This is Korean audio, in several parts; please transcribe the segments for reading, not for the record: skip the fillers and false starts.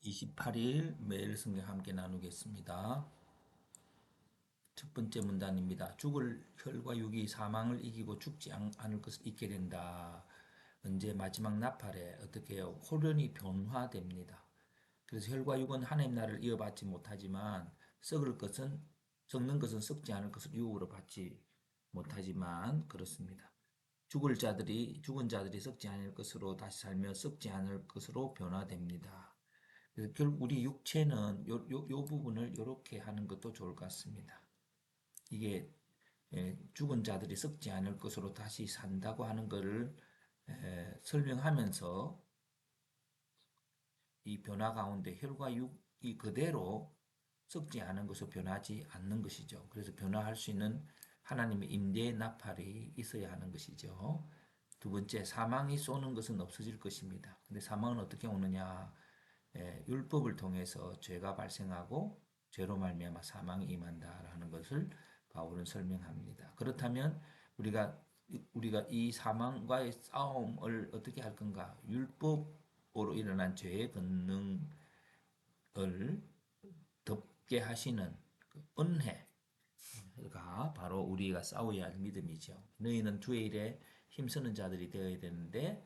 28일 매일 성경 함께 나누겠습니다. 첫 번째 문단입니다. 죽을 혈과 육이 사망을 이기고 죽지 않을 것을 잊게 된다. 언제 마지막 나팔에 어떻게 해요? 홀연히 변화됩니다. 그래서 혈과 육은 하나님 나라를 이어받지 못하지만 썩는 것은 썩지 않을 것을 유업으로 받지 못하지만 그렇습니다. 죽은 자들이 썩지 않을 것으로 다시 살며 썩지 않을 것으로 변화됩니다. 그래서 결국 우리 육체는 요 부분을 이렇게 하는 것도 좋을 것 같습니다. 이게 죽은 자들이 썩지 않을 것으로 다시 산다고 하는 것을 설명하면서 이 변화 가운데 혈과 육이 그대로 썩지 않은 것으로 변하지 않는 것이죠. 그래서 변화할 수 있는 하나님의 임재의 나팔이 있어야 하는 것이죠. 두 번째, 사망이 쏘는 것은 없어질 것입니다. 근데 사망은 어떻게 오느냐? 율법을 통해서 죄가 발생하고 죄로 말미암아 사망이 임한다라는 것을 바울은 설명합니다. 그렇다면 우리가 이 사망과의 싸움을 어떻게 할 건가? 율법으로 일어난 죄의 권능을 덮게 하시는 그 은혜가 바로 우리가 싸워야 할 믿음이죠. 너희는 주의 일에 힘쓰는 자들이 되어야 되는데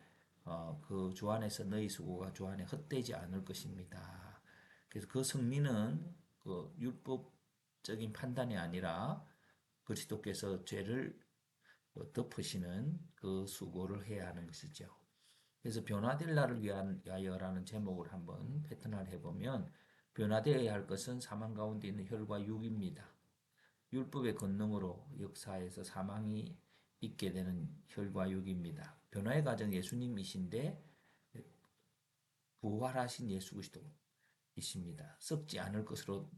그 주 안에서 너희 수고가 주 안에 헛되지 않을 것입니다. 그래서 그 승리는 그 율법적인 판단이 아니라 그리스도께서 죄를 덮으시는 그 수고를 해야 하는 것이죠. 그래서 변화될 날을 위하여라는 제목을 한번 패턴화를 해보면 변화되어야 할 것은 사망 가운데 있는 혈과 육입니다. 율법의 권능으로 역사에서 사망이 있게 되는 혈과 육입니다. 변화의 가정 예수님이신데 부활하신 예수 그리스도이십니다. 썩지 않을 것으로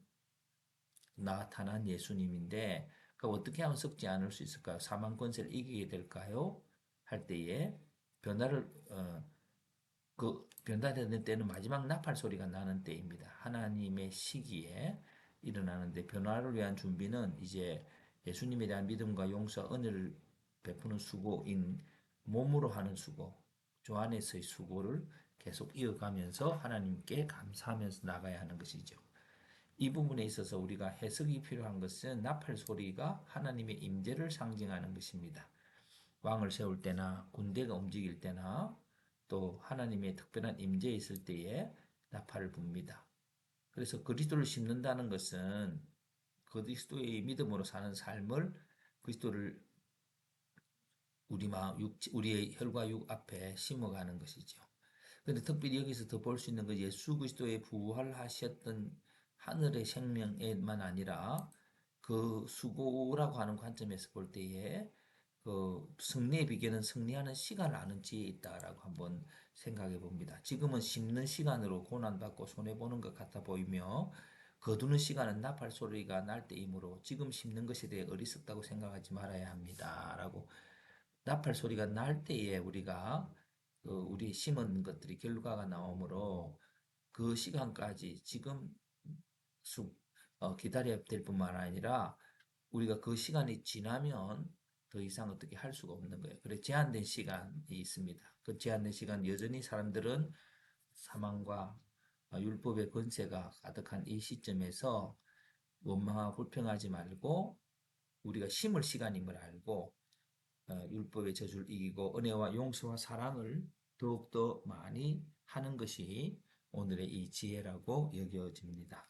나타난 예수님인데 어떻게 하면 썩지 않을 수 있을까요? 사망 권세를 이기게 될까요? 할 때에 변화를 변화되는 때는 마지막 나팔 소리가 나는 때입니다. 하나님의 시기에 일어나는데 변화를 위한 준비는 이제 예수님에 대한 믿음과 용서와 은혜를 베푸는 수고인 몸으로 하는 수고, 주 안에서의 수고를 계속 이어가면서 하나님께 감사하면서 나가야 하는 것이죠. 이 부분에 있어서 우리가 해석이 필요한 것은 나팔 소리가 하나님의 임재를 상징하는 것입니다. 왕을 세울 때나 군대가 움직일 때나 또 하나님의 특별한 임재에 있을 때에 나팔을 붑니다. 그래서 그리스도를 심는다는 것은 그리스도의 믿음으로 사는 삶을 그리스도를 우리의 혈과 육 앞에 심어가는 것이죠. 그런데 특별히 여기서 더 볼 수 있는 건 예수 그리스도의 부활하셨던 하늘의 생명에만 아니라 그 수고라고 하는 관점에서 볼 때에 그 승리의 비결은 승리하는 시간을 아는 지혜에 있다라고 한번 생각해 봅니다. 지금은 심는 시간으로 고난받고 손해보는 것 같아 보이며 거두는 시간은 나팔 소리가 날 때이므로 지금 심는 것에 대해 어리석다고 생각하지 말아야 합니다. 라고 나팔 소리가 날 때에 우리가 우리 심은 것들이 결과가 나오므로 그 시간까지 지금 기다려야 될 뿐만 아니라 우리가 그 시간이 지나면 더 이상 어떻게 할 수가 없는 거예요. 그래 제한된 시간이 있습니다. 그 제한된 시간 여전히 사람들은 사망과 율법의 권세가 가득한 이 시점에서 원망하고 불평하지 말고 우리가 심을 시간임을 알고 율법의 저주를 이기고 은혜와 용서와 사랑을 더욱더 많이 하는 것이 오늘의 이 지혜라고 여겨집니다.